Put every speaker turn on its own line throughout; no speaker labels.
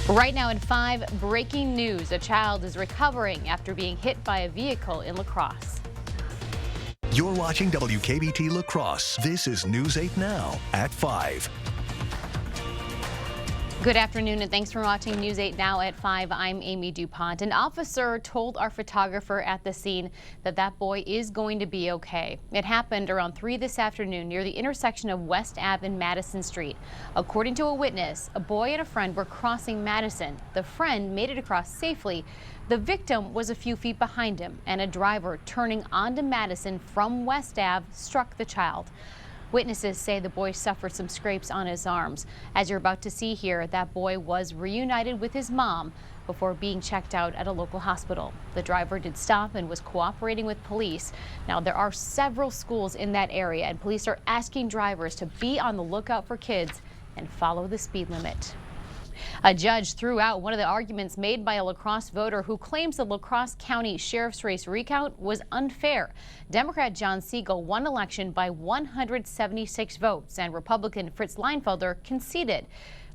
Right now at 5, breaking news. A child is recovering after being hit by a vehicle in La Crosse.
You're watching WKBT La Crosse. This is News 8 Now at 5.
Good afternoon and thanks for watching News 8 Now at 5. I'm Amy DuPont. An officer told our photographer at the scene that boy is going to be okay. It happened around 3 this afternoon near the intersection of West Ave and Madison Street. According to a witness, a boy and a friend were crossing Madison. The friend made it across safely. The victim was a few feet behind him, and a driver turning onto Madison from West Ave struck the child. Witnesses say the boy suffered some scrapes on his arms. As you're about to see here, that boy was reunited with his mom before being checked out at a local hospital. The driver did stop and was cooperating with police. Now, there are several schools in that area, and police are asking drivers to be on the lookout for kids and follow the speed limit. A judge threw out one of the arguments made by a La Crosse voter who claims the La Crosse County Sheriff's Race recount was unfair. Democrat John Siegel won election by 176 votes, and Republican Fritz Leinfelder conceded.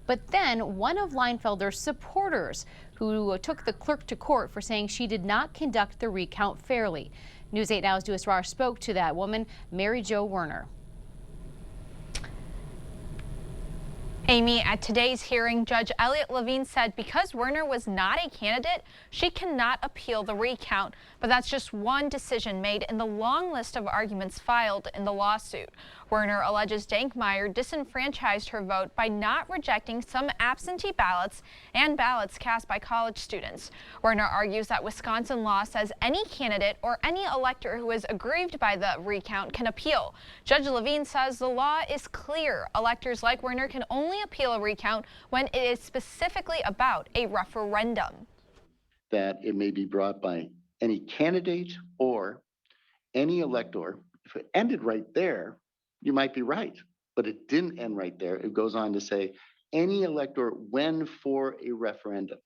But then one of Leinfelder's supporters who took the clerk to court for saying she did not conduct the recount fairly. News 8 Now's Duas Rar spoke to that woman, Mary Jo Werner.
Amy, at today's hearing, Judge Elliot Levine said because Werner was not a candidate, she cannot appeal the recount. But that's just one decision made in the long list of arguments filed in the lawsuit. Werner alleges Dankmeyer disenfranchised her vote by not rejecting some absentee ballots and ballots cast by college students. Werner argues that Wisconsin law says any candidate or any elector who is aggrieved by the recount can appeal. Judge Levine says the law is clear. Electors like Werner can only appeal a recount when it is specifically about a referendum.
That it may be brought by any candidate or any elector. If it ended right there, you might be right, but it didn't end right there. It goes on to say any elector when for a referendum.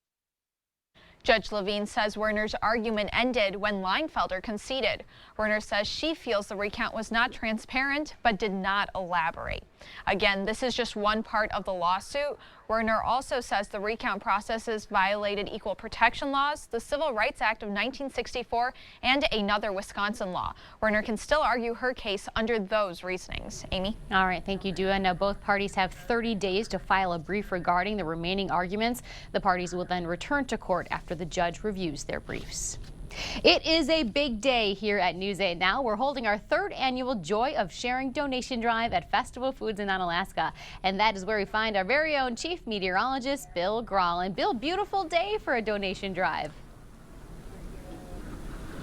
Judge Levine says Werner's argument ended when Leinfelder conceded. Werner says she feels the recount was not transparent, but did not elaborate. Again, this is just one part of the lawsuit. Werner also says the recount processes violated equal protection laws, the Civil Rights Act of 1964, and another Wisconsin law. Werner can still argue her case under those reasonings. Amy?
All right, thank you, Dua. Now, both parties have 30 days to file a brief regarding the remaining arguments. The parties will then return to court after the judge reviews their briefs. It is a big day here at News 8 Now. We're holding our 3rd annual Joy of Sharing donation drive at Festival Foods in Onalaska. And that is where we find our very own chief meteorologist, Bill Grahl. And Bill, beautiful day for a donation drive.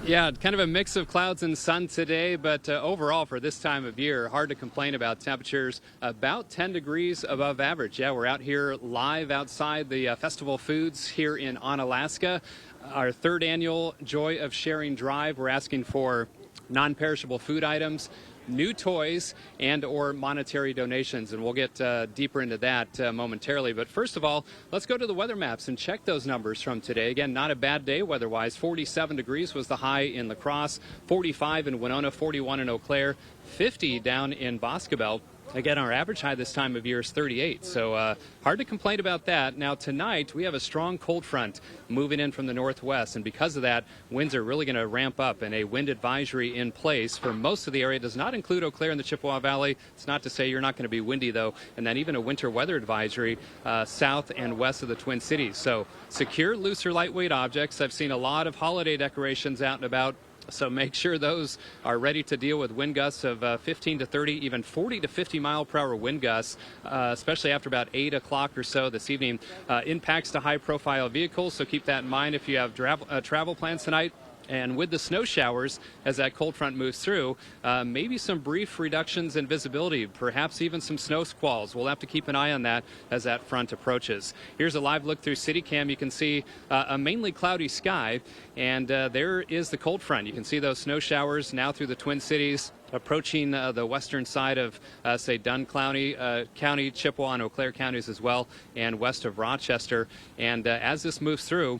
Yeah, kind of a mix of clouds and sun today, but overall for this time of year, hard to complain about. Temperatures about 10 degrees above average. Yeah, we're out here live outside the Festival Foods here in Onalaska. Our 3rd annual Joy of Sharing drive. We're asking for non-perishable food items, new toys, and or monetary donations, and we'll get deeper into that momentarily. But first of all, let's go to the weather maps and check those numbers from today. Again, not a bad day weather-wise. 47 degrees was the high in La Crosse, 45 in Winona, 41 in Eau Claire, 50 down in Boscobel. Again, our average high this time of year is 38, so hard to complain about that. Now, tonight, we have a strong cold front moving in from the northwest, and because of that, winds are really going to ramp up, and a wind advisory in place for most of the area. It does not include Eau Claire and the Chippewa Valley. It's not to say you're not going to be windy, though, and then even a winter weather advisory south and west of the Twin Cities. So secure, looser, lightweight objects. I've seen a lot of holiday decorations out and about. So make sure those are ready to deal with wind gusts of 15 to 30, even 40 to 50 mile per hour wind gusts, especially after about 8 o'clock or so this evening. Impacts to high profile vehicles, so keep that in mind if you have travel plans tonight. And with the snow showers, as that cold front moves through, maybe some brief reductions in visibility, perhaps even some snow squalls. We'll have to keep an eye on that as that front approaches. Here's a live look through CityCam. You can see a mainly cloudy sky, and there is the cold front. You can see those snow showers now through the Twin Cities, approaching the western side of, say, Dunn County, Chippewa and Eau Claire counties as well, and west of Rochester. And as this moves through,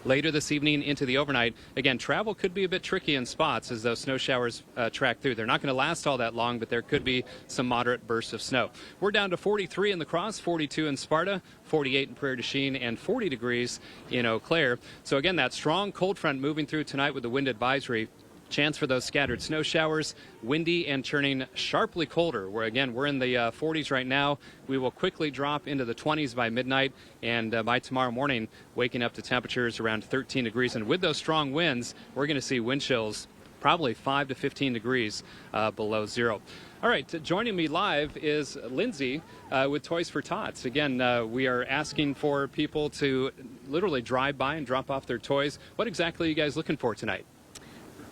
Later this evening into the overnight, again, travel could be a bit tricky in spots as those snow showers track through. They're not going to last all that long, but there could be some moderate bursts of snow. We're down to 43 in La Crosse, 42 in Sparta, 48 in Prairie du Chien, and 40 degrees in Eau Claire. So again, that strong cold front moving through tonight with the wind advisory. Chance for those scattered snow showers, windy and turning sharply colder. We're in the 40s right now. We will quickly drop into the 20s by midnight, and by tomorrow morning, waking up to temperatures around 13 degrees. And with those strong winds, we're going to see wind chills probably 5 to 15 degrees below zero. All right, joining me live is Lindsay with Toys for Tots. Again, we are asking for people to literally drive by and drop off their toys. What exactly are you guys looking for tonight?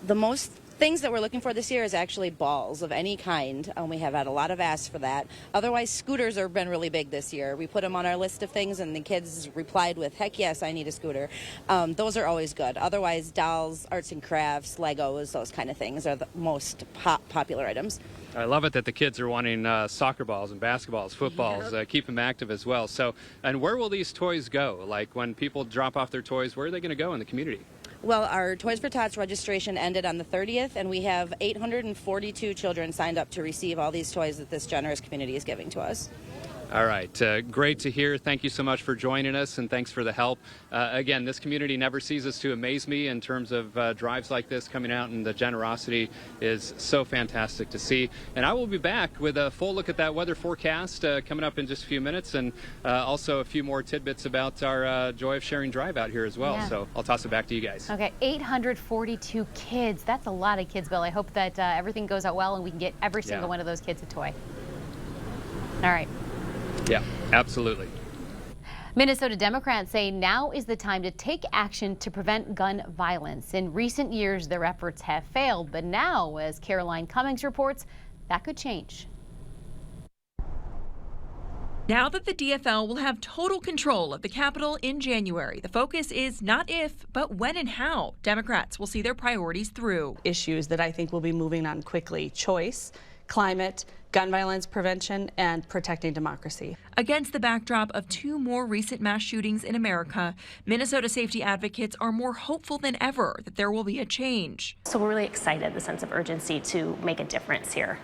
The most things that we're looking for this year is actually balls of any kind. We have had a lot of asks for that. Otherwise, scooters have been really big this year. We put them on our list of things, and the kids replied with, heck yes, I need a scooter. Those are always good. Otherwise, dolls, arts and crafts, Legos, those kind of things are the most popular items.
I love it that the kids are wanting soccer balls and basketballs, footballs, keep them active as well. So, and where will these toys go? Like when people drop off their toys, where are they going to go in the community?
Well, our Toys for Tots registration ended on the 30th, and we have 842 children signed up to receive all these toys that this generous community is giving to us.
All right. Great to hear. Thank you so much for joining us, and thanks for the help. Again, this community never ceases to amaze me in terms of drives like this coming out, and the generosity is so fantastic to see. And I will be back with a full look at that weather forecast coming up in just a few minutes, and also a few more tidbits about our Joy of Sharing drive out here as well.
Yeah.
So I'll toss it back to you guys.
Okay, 842 kids. That's a lot of kids, Bill. I hope that everything goes out well and we can get every single one of those kids a toy. All right.
Yeah, absolutely.
Minnesota Democrats say now is the time to take action to prevent gun violence. In recent years, their efforts have failed, but now, as Caroline Cummings reports, that could change.
Now that the DFL will have total control of the Capitol in January, the focus is not if, but when and how Democrats will see their priorities through.
Issues that I think will be moving on quickly: choice, climate, gun violence prevention, and protecting democracy.
Against the backdrop of 2 more recent mass shootings in America, Minnesota safety advocates are more hopeful than ever that there will be a change.
So we're really excited, the sense of urgency to make a difference here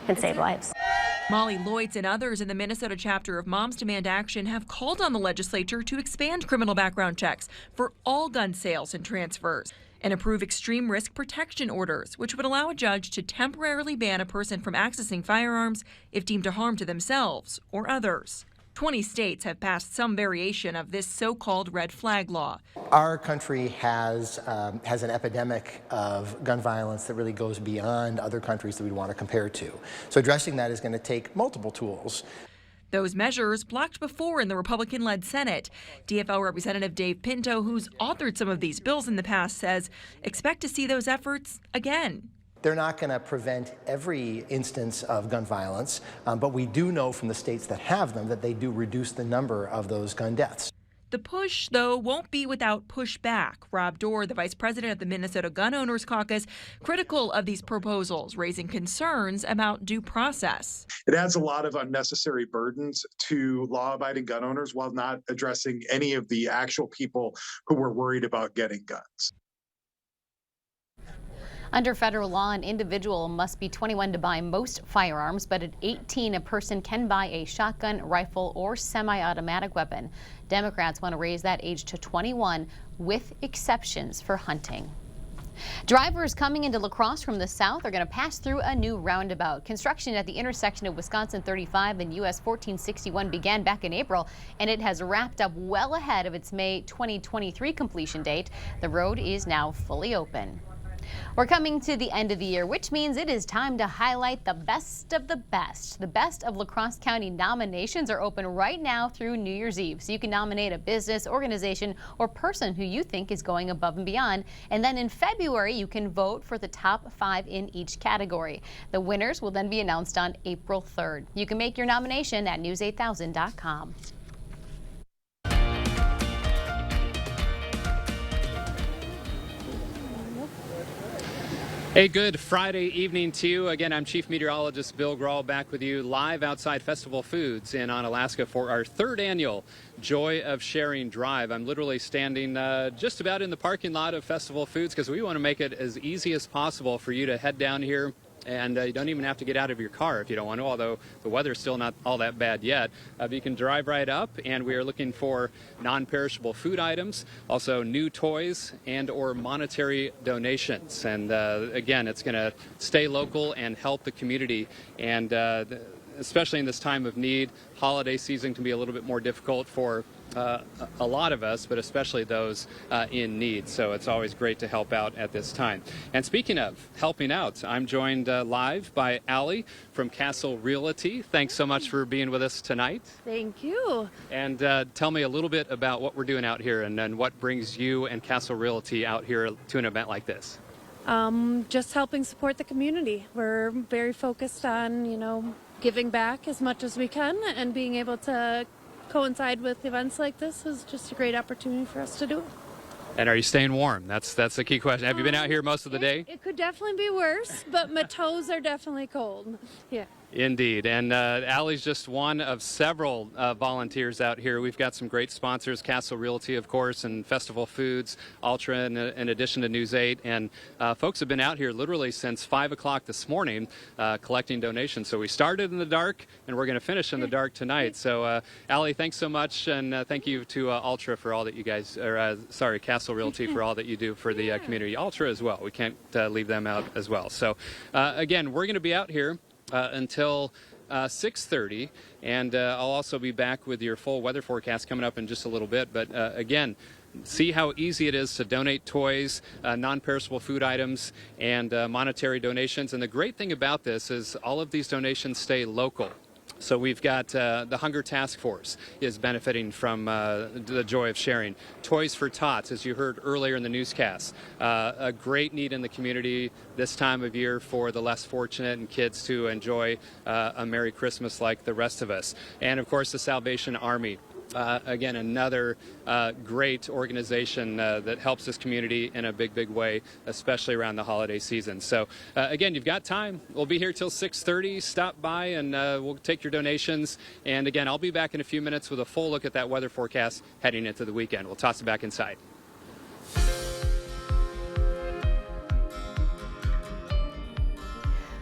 and save lives.
Molly Lloyds and others in the Minnesota chapter of Moms Demand Action have called on the legislature to expand criminal background checks for all gun sales and transfers, and approve extreme risk protection orders, which would allow a judge to temporarily ban a person from accessing firearms if deemed a harm to themselves or others. 20 states have passed some variation of this so-called red flag law.
Our country has an epidemic of gun violence that really goes beyond other countries that we'd want to compare to. So addressing that is going to take multiple tools.
Those measures blocked before in the Republican-led Senate. DFL Representative Dave Pinto, who's authored some of these bills in the past, says expect to see those efforts again.
They're not going to prevent every instance of gun violence, but we do know from the states that have them that they do reduce the number of those gun deaths.
The push, though, won't be without pushback. Rob Dorr, the vice president of the Minnesota Gun Owners Caucus, critical of these proposals, raising concerns about due process.
It adds a lot of unnecessary burdens to law-abiding gun owners while not addressing any of the actual people who were worried about getting guns.
Under federal law, an individual must be 21 to buy most firearms, but at 18, a person can buy a shotgun, rifle, or semi-automatic weapon. Democrats want to raise that age to 21, with exceptions for hunting. Drivers coming into La Crosse from the south are going to pass through a new roundabout. Construction at the intersection of Wisconsin 35 and US 1461 began back in April, and it has wrapped up well ahead of its May 2023 completion date. The road is now fully open. We're coming to the end of the year, which means it is time to highlight the best of the best. The Best of La Crosse County nominations are open right now through New Year's Eve, so you can nominate a business, organization, or person who you think is going above and beyond. And then in February, you can vote for the top 5 in each category. The winners will then be announced on April 3rd. You can make your nomination at news8000.com.
A good Friday evening to you. Again, I'm Chief Meteorologist Bill Grahl back with you live outside Festival Foods in Onalaska for our third annual Joy of Sharing Drive. I'm literally standing just about in the parking lot of Festival Foods because we want to make it as easy as possible for you to head down here. And you don't even have to get out of your car if you don't want to, although the weather's still not all that bad yet. But you can drive right up, and we are looking for non-perishable food items, also new toys and or monetary donations. And again, it's going to stay local and help the community. And especially in this time of need, holiday season can be a little bit more difficult for a lot of us, but especially those in need. So it's always great to help out at this time. And speaking of helping out, I'm joined live by Allie from Castle Realty. Thanks so much for being with us tonight.
Thank you.
And tell me a little bit about what we're doing out here and then what brings you and Castle Realty out here to an event like this.
Just helping support the community. We're very focused on, giving back as much as we can, and being able to coincide with events like this is just a great opportunity for us to do it.
And are you staying warm? That's the key question. Have you been out here most of the day?
It could definitely be worse, but my toes are definitely cold. Yeah.
Indeed. And Allie's just one of several volunteers out here. We've got some great sponsors, Castle Realty, of course, and Festival Foods, Ultra, in addition to News 8. And folks have been out here literally since 5 o'clock this morning collecting donations. So we started in the dark, and we're going to finish in the dark tonight. So, Allie, thanks so much, and thank you to Ultra for all that you guys, Castle Realty for all that you do for the community. Ultra as well. We can't leave them out as well. So, again, we're going to be out here until 6:30, and I'll also be back with your full weather forecast coming up in just a little bit. But again, see how easy it is to donate toys, non-perishable food items, and monetary donations. And the great thing about this is all of these donations stay local. So we've got the Hunger Task Force is benefiting from the Joy of Sharing. Toys for Tots, as you heard earlier in the newscast, a great need in the community this time of year for the less fortunate and kids to enjoy a Merry Christmas like the rest of us. And of course, the Salvation Army. Again, another great organization that helps this community in a big way, especially around the holiday season. So, again, you've got time. We'll be here till 6:30. Stop by and we'll take your donations. And again, I'll be back in a few minutes with a full look at that weather forecast heading into the weekend. We'll toss it back inside.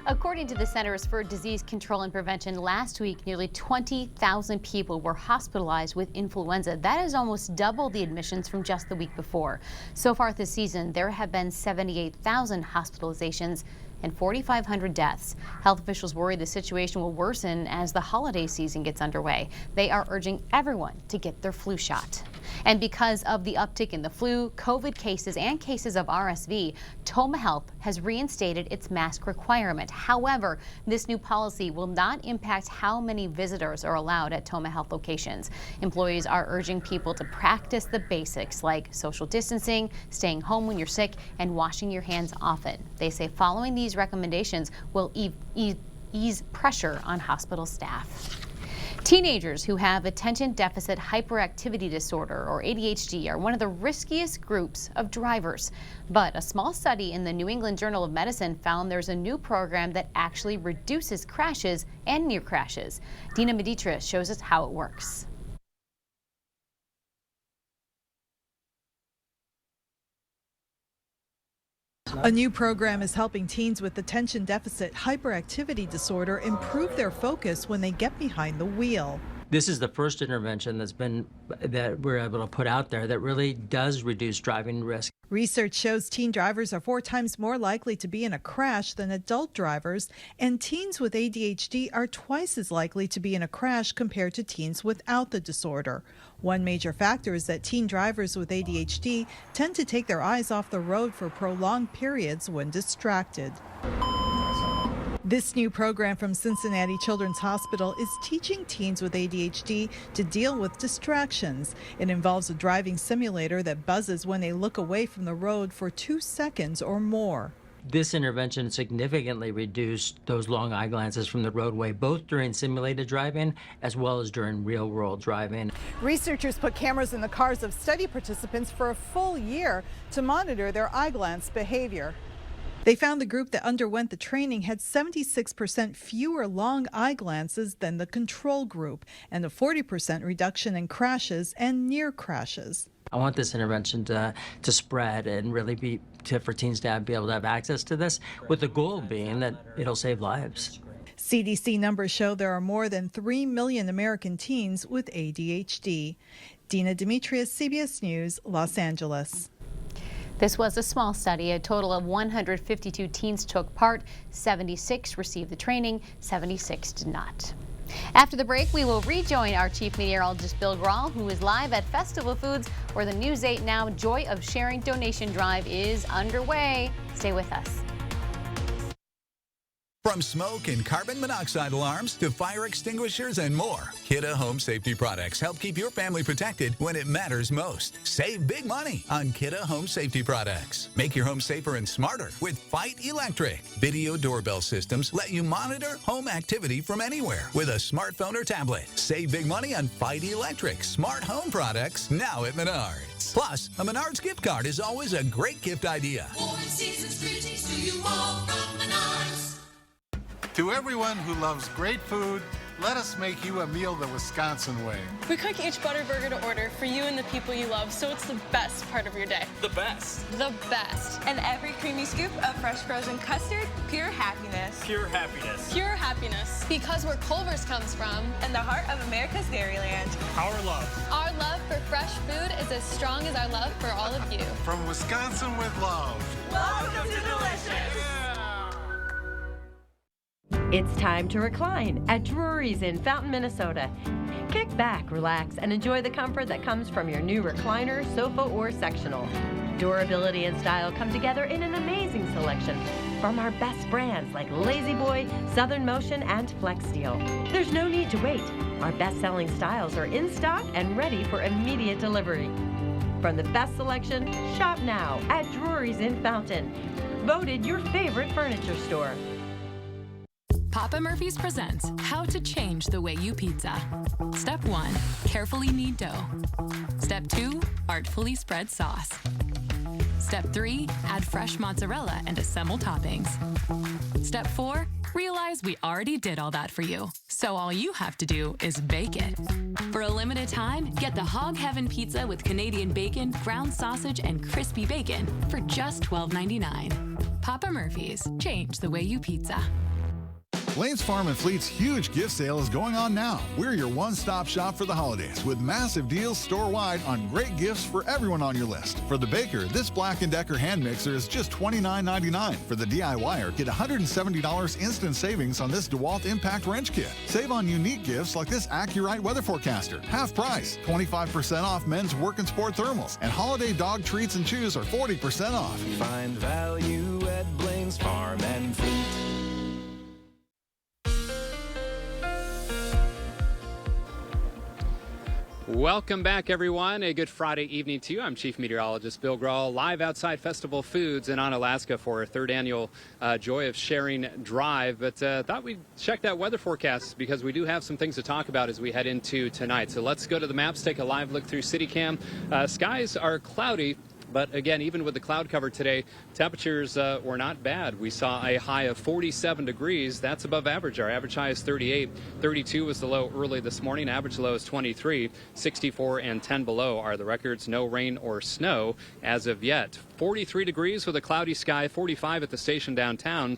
According to the Centers for Disease Control and Prevention, last week nearly 20,000 people were hospitalized with influenza. That is almost double the admissions from just the week before. So far this season, there have been 78,000 hospitalizations and 4,500 deaths. Health officials worry the situation will worsen as the holiday season gets underway. They are urging everyone to get their flu shot. And because of the uptick in the flu, COVID cases, and cases of RSV, Toma Health has reinstated its mask requirement. However, this new policy will not impact how many visitors are allowed at Toma Health locations. Employees are urging people to practice the basics like social distancing, staying home when you're sick, and washing your hands often. They say following these recommendations will ease pressure on hospital staff. Teenagers who have attention deficit hyperactivity disorder, or ADHD, are one of the riskiest groups of drivers. But a small study in the New England Journal of Medicine found there's a new program that actually reduces crashes and near crashes. Dina Meditra shows us how it works.
A new program is helping teens with attention deficit hyperactivity disorder improve their focus when they get behind the wheel.
This is the first intervention that we're able to put out there that really does reduce driving risk.
Research shows teen drivers are 4 times more likely to be in a crash than adult drivers, and teens with ADHD are twice as likely to be in a crash compared to teens without the disorder. One major factor is that teen drivers with ADHD tend to take their eyes off the road for prolonged periods when distracted. This new program from Cincinnati Children's Hospital is teaching teens with ADHD to deal with distractions. It involves a driving simulator that buzzes when they look away from the road for 2 seconds or more.
This intervention significantly reduced those long eye glances from the roadway, both during simulated driving as well as during real-world driving.
Researchers put cameras in the cars of study participants for a full year to monitor their eye glance behavior. They found the group that underwent the training had 76% fewer long eye glances than the control group and a 40% reduction in crashes and near crashes.
I want this intervention to spread and really be for teens to be able to have access to this, with the goal being that it'll save lives.
CDC numbers show there are more than 3 million American teens with ADHD. Dina Demetrius, CBS News, Los Angeles.
This was a small study. A total of 152 teens took part. 76 received the training, 76 did not. After the break, we will rejoin our chief meteorologist, Bill Grahl, who is live at Festival Foods, where the News 8 Now Joy of Sharing donation drive is underway. Stay with us.
From smoke and carbon monoxide alarms to fire extinguishers and more, Kidde Home Safety products help keep your family protected when it matters most. Save big money on Kidde Home Safety products. Make your home safer and smarter with Fight Electric. Video doorbell systems let you monitor home activity from anywhere with a smartphone or tablet. Save big money on Fight Electric smart home products now at Menards. Plus, a Menards gift card is always a great gift idea.
Greetings to you all from Menards.
To everyone who loves great food, let us make you a meal the Wisconsin way.
We cook each butter burger to order for you and the people you love, so it's the best part of your day.
The best.
The best.
And every creamy scoop of fresh frozen custard, pure happiness.
Pure happiness.
Pure happiness. Because where Culver's comes from.
And the heart of America's Dairyland.
Our love.
Our love for fresh food is as strong as our love for all of you.
From Wisconsin with love.
Welcome to Delicious.
It's time to recline at Drury's in Fountain, Minnesota. Kick back, relax, and enjoy the comfort that comes from your new recliner, sofa, or sectional. Durability and style come together in an amazing selection from our best brands like La-Z-Boy, Southern Motion, and Flex Steel. There's no need to wait. Our best-selling styles are in stock and ready for immediate delivery. From the best selection, shop now at Drury's in Fountain. Voted your favorite furniture store.
Papa Murphy's presents How to Change the Way You Pizza. Step 1, carefully knead dough. Step 2, artfully spread sauce. Step 3, add fresh mozzarella and assemble toppings. Step 4, realize we already did all that for you, so all you have to do is bake it. For a limited time, get the Hog Heaven Pizza with Canadian bacon, ground sausage, and crispy bacon for just $12.99. Papa Murphy's, change the way you pizza.
Lane's Farm and Fleet's huge gift sale is going on now. We're your one-stop shop for the holidays with massive deals store-wide on great gifts for everyone on your list. For the baker, this Black & Decker hand mixer is just $29.99. For the DIYer, get $170 instant savings on this DeWalt Impact Wrench Kit. Save on unique gifts like this Accurite Weather Forecaster. Half price, 25% off men's work and sport thermals. And holiday dog treats and chews are 40% off.
Find value at Blaine's Farm and Fleet.
Welcome back, everyone. A good Friday evening to you. I'm Chief Meteorologist Bill Grahl, live outside Festival Foods in Onalaska for our third annual Joy of Sharing Drive. But thought we'd check that weather forecast because we do have some things to talk about as we head into tonight. So let's go to the maps, take a live look through CityCam. Skies are cloudy. But again, even with the cloud cover today, temperatures were not bad. We saw a high of 47 degrees. That's above average. Our average high is 38. 32 was the low early this morning. Average low is 23. 64 and 10 below are the records. No rain or snow as of yet. 43 degrees with a cloudy sky. 45 at the station downtown.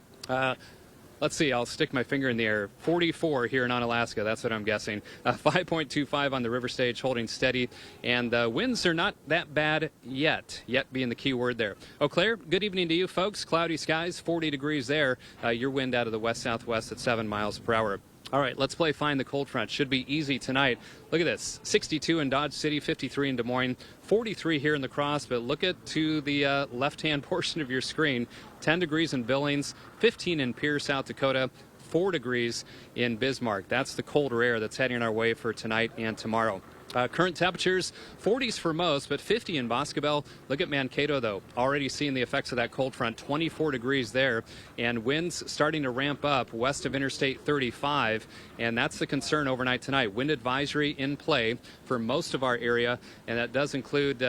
Let's see, I'll stick my finger in the air. 44 here in Onalaska, that's what I'm guessing. 5.25 on the river stage, holding steady. And the winds are not that bad yet. Yet being the key word there. Eau Claire, good evening to you folks. Cloudy skies, 40 degrees there. Your wind out of the west-southwest at 7 miles per hour. All right, let's play Find the Cold Front. Should be easy tonight. Look at this, 62 in Dodge City, 53 in Des Moines, 43 here in La Crosse, but look at to the left-hand portion of your screen, 10 degrees in Billings, 15 in Pierre, South Dakota, 4 degrees in Bismarck. That's the colder air that's heading our way for tonight and tomorrow. Current temperatures, 40s for most, but 50 in Boscobel. Look at Mankato, though. Already seeing the effects of that cold front, 24 degrees there, and winds starting to ramp up west of Interstate 35, and that's the concern overnight tonight. Wind advisory in play for most of our area, and that does include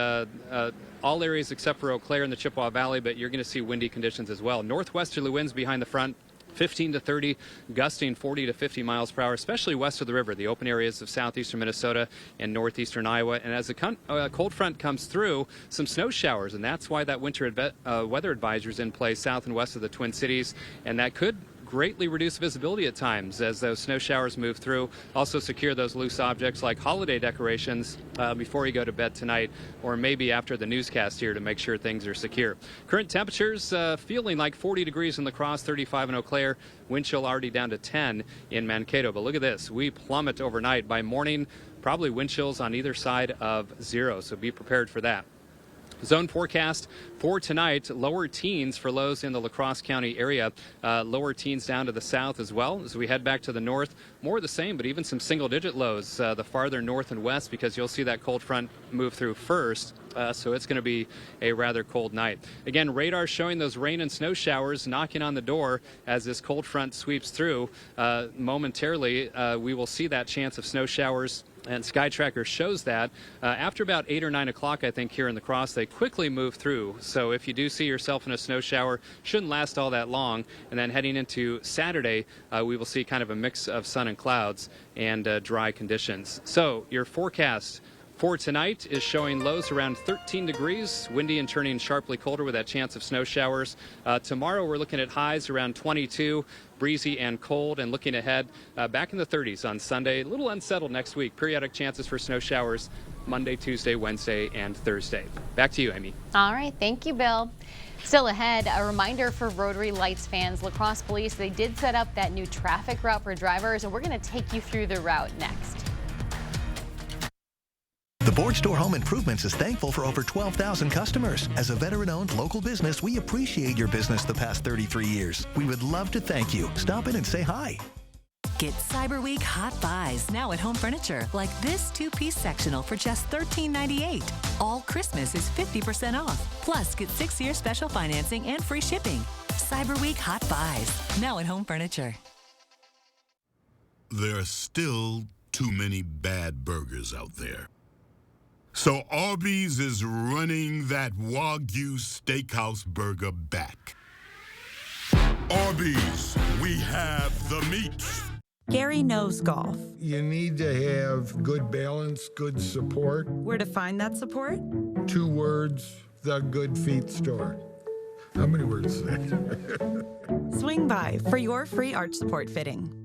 all areas except for Eau Claire and the Chippewa Valley, but you're going to see windy conditions as well. Northwesterly winds behind the front, 15 to 30, gusting 40 to 50 miles per hour, especially west of the river, the open areas of southeastern Minnesota and northeastern Iowa. And as the cold front comes through, some snow showers, and that's why that winter weather advisory is in place south and west of the Twin Cities, and that could greatly reduce visibility at times as those snow showers move through. Also secure those loose objects like holiday decorations before you go to bed tonight, or maybe after the newscast here to make sure things are secure. Current temperatures feeling like 40 degrees in La Crosse, 35 in Eau Claire, wind chill already down to 10 in Mankato. But look at this, we plummet overnight. By morning, probably wind chills on either side of 0, so be prepared for that. Zone forecast for tonight, lower teens for lows in the La Crosse County area, lower teens down to the south as well. As we head back to the north, more of the same, but even some single-digit lows the farther north and west, because you'll see that cold front move through first. So it's going to be a rather cold night. Again, radar showing those rain and snow showers knocking on the door as this cold front sweeps through. Momentarily, we will see that chance of snow showers, and Sky Tracker shows that after about 8 or 9 o'clock, I think, here in La Crosse, they quickly move through. So if you do see yourself in a snow shower, shouldn't last all that long. And then heading into Saturday, we will see kind of a mix of sun and clouds and dry conditions. So your forecast for tonight is showing lows around 13 degrees, windy and turning sharply colder with that chance of snow showers. Tomorrow we're looking at highs around 22, breezy and cold, and looking ahead back in the 30s on Sunday. A little unsettled next week. Periodic chances for snow showers Monday, Tuesday, Wednesday, and Thursday. Back to you, Amy.
All right, thank you, Bill. Still ahead, a reminder for Rotary Lights fans. La Crosse Police, they did set up that new traffic route for drivers, and we're going to take you through the route next.
The Board Store Home Improvements is thankful for over 12,000 customers. As a veteran-owned local business, we appreciate your business the past 33 years. We would love to thank you. Stop in and say hi.
Get Cyber Week hot buys now at Home Furniture, like this 2-piece sectional for just $13.98. All Christmas is 50% off. Plus, get 6-year special financing and free shipping. Cyber Week hot buys now at Home Furniture.
There are still too many bad burgers out there. So Arby's is running that Wagyu Steakhouse burger back. Arby's, we have the meat.
Gary knows golf.
You need to have good balance, good support.
Where to find that support?
2 words, The Good Feet Store. How many words is that?
Swing by for your free arch support fitting.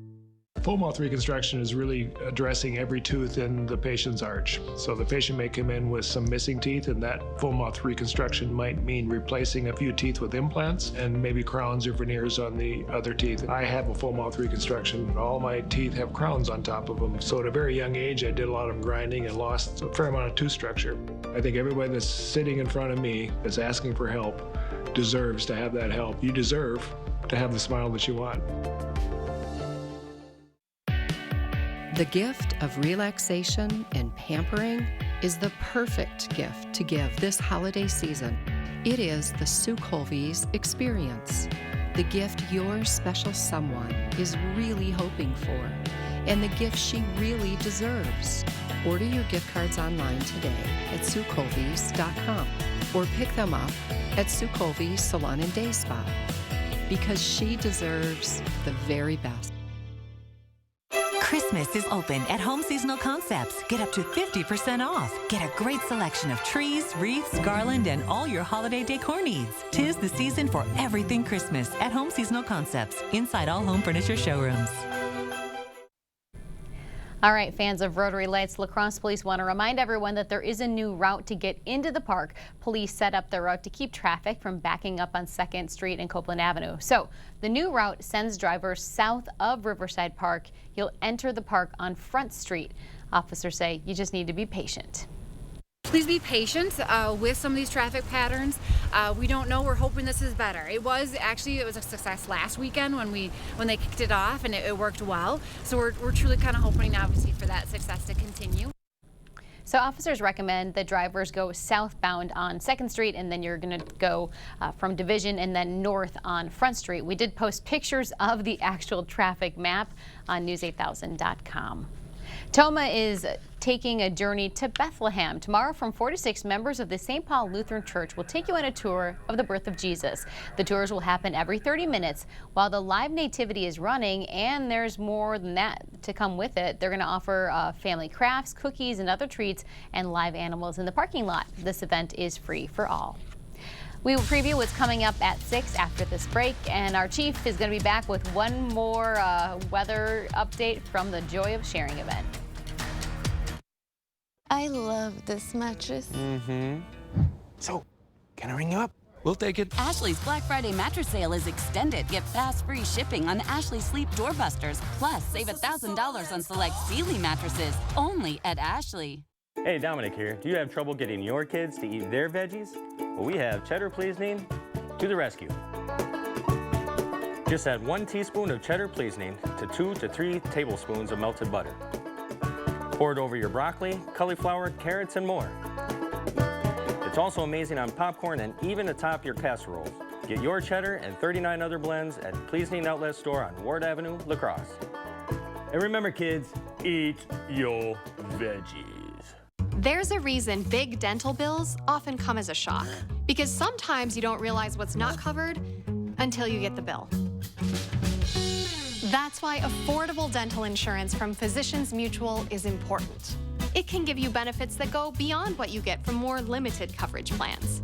Full mouth reconstruction is really addressing every tooth in the patient's arch. So the patient may come in with some missing teeth, and that full mouth reconstruction might mean replacing a few teeth with implants and maybe crowns or veneers on the other teeth. I have a full mouth reconstruction. All my teeth have crowns on top of them. So at a very young age, I did a lot of grinding and lost a fair amount of tooth structure. I think everybody that's sitting in front of me that's asking for help deserves to have that help. You deserve to have the smile that you want.
The gift of relaxation and pampering is the perfect gift to give this holiday season. It is the Sue Colvey's experience, the gift your special someone is really hoping for, and the gift she really deserves. Order your gift cards online today at SueColveys.com or pick them up at Sue Colvey's Salon and Day Spa, because she deserves the very best.
Christmas is open at Home Seasonal Concepts. Get up to 50% off. Get a great selection of trees, wreaths, garland, and all your holiday decor needs. 'Tis the season for everything Christmas at Home Seasonal Concepts, inside all home furniture showrooms.
All right, fans of Rotary Lights, La Crosse Police want to remind everyone that there is a new route to get into the park. Police set up the route to keep traffic from backing up on 2nd Street and Copeland Avenue. So the new route sends drivers south of Riverside Park. You'll enter the park on Front Street. Officers say you just need to be patient.
Please be patient with some of these traffic patterns. We don't know. We're hoping this is better. It was a success last weekend when they kicked it off, and it worked well. So we're truly kind of hoping, obviously, for that success to continue.
So officers recommend that drivers go southbound on 2nd Street, and then you're going to go from Division and then north on Front Street. We did post pictures of the actual traffic map on news8000.com. Toma is taking a journey to Bethlehem. Tomorrow from 4 to 6, members of the St. Paul Lutheran Church will take you on a tour of the birth of Jesus. The tours will happen every 30 minutes while the live nativity is running, and there's more than that to come with it. They're going to offer family crafts, cookies, and other treats, and live animals in the parking lot. This event is free for all. We will preview what's coming up at 6 after this break, and our chief is going to be back with one more weather update from the Joy of Sharing event.
I love this mattress.
So, can I ring you up? We'll take it.
Ashley's Black Friday mattress sale is extended. Get fast free shipping on Ashley Sleep Doorbusters. Plus, save $1,000 on select Sealy mattresses. Only at Ashley.
Hey, Dominic here. Do you have trouble getting your kids to eat their veggies? Well, we have Cheddar Pleasing to the rescue. Just add 1 teaspoon of Cheddar Pleasing to 2 to 3 tablespoons of melted butter. Pour it over your broccoli, cauliflower, carrots, and more. It's also amazing on popcorn and even atop your casseroles. Get your cheddar and 39 other blends at Pleasing Outlet Store on Ward Avenue, La Crosse. And remember, kids, eat your veggies.
There's a reason big dental bills often come as a shock, because sometimes you don't realize what's not covered until you get the bill. That's why affordable dental insurance from Physicians Mutual is important. It can give you benefits that go beyond what you get from more limited coverage plans.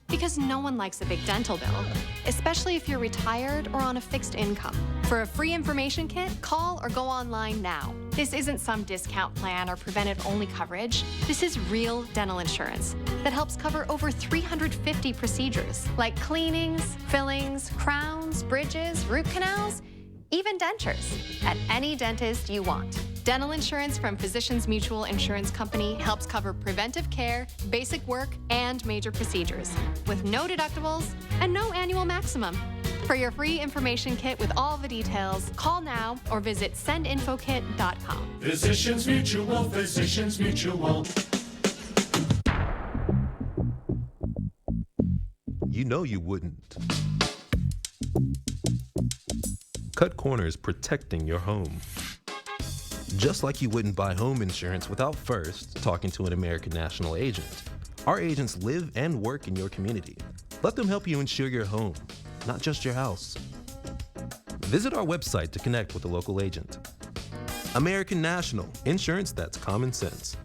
Because no one likes a big dental bill, especially if you're retired or on a fixed income. For a free information kit, call or go online now. This isn't some discount plan or preventive-only coverage. This is real dental insurance that helps cover over 350 procedures, like cleanings, fillings, crowns, bridges, root canals, even dentures, at any dentist you want. Dental insurance from Physicians Mutual Insurance Company helps cover preventive care, basic work, and major procedures, with no deductibles and no annual maximum. For your free information kit with all the details, call now or visit sendinfokit.com.
Physicians Mutual, Physicians Mutual.
You know you wouldn't. Cut corners protecting your home. Just like you wouldn't buy home insurance without first talking to an American National agent. Our agents live and work in your community. Let them help you insure your home, not just your house. Visit our website to connect with a local agent. American National, insurance that's common sense.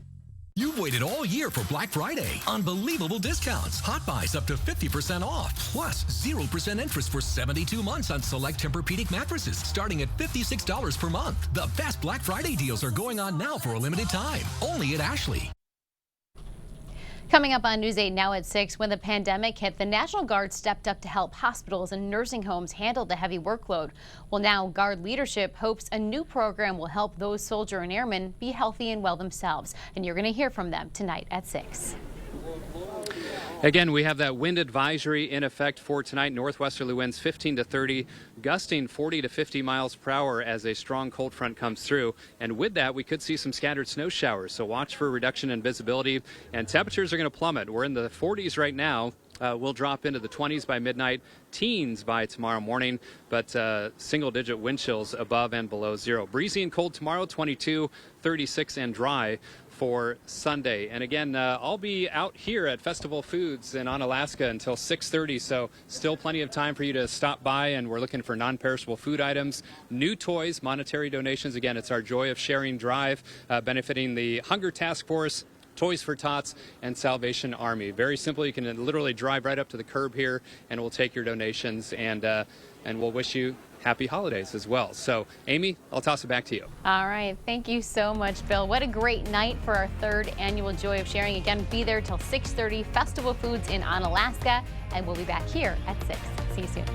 You've waited all year for Black Friday. Unbelievable discounts. Hot buys up to 50% off. Plus 0% interest for 72 months on select Tempur-Pedic mattresses starting at $56 per month. The best Black Friday deals are going on now for a limited time. Only at Ashley.
Coming up on News 8 now at 6, when the pandemic hit, the National Guard stepped up to help hospitals and nursing homes handle the heavy workload. Well, now Guard leadership hopes a new program will help those soldier and airmen be healthy and well themselves. And you're going to hear from them tonight at 6.
Again, we have that wind advisory in effect for tonight. Northwesterly winds 15 to 30, gusting 40 to 50 miles per hour as a strong cold front comes through. And with that, we could see some scattered snow showers. So watch for a reduction in visibility, and temperatures are going to plummet. We're in the 40s right now. We'll drop into the 20s by midnight, teens by tomorrow morning, but single-digit wind chills above and below zero. Breezy and cold tomorrow, 22, 36, and dry for Sunday. And again, I'll be out here at Festival Foods in Onalaska until 6:30, so still plenty of time for you to stop by, and we're looking for non-perishable food items, new toys, monetary donations. Again, it's our Joy of Sharing drive, benefiting the Hunger Task Force, Toys for Tots, and Salvation Army. Very simple. You can literally drive right up to the curb here, and we'll take your donations, and we'll wish you happy holidays as well. So, Amy, I'll toss it back to you.
All right. Thank you so much, Bill. What a great night for our 3rd annual Joy of Sharing. Again, be there till 6:30, Festival Foods in Onalaska, and we'll be back here at 6. See you soon.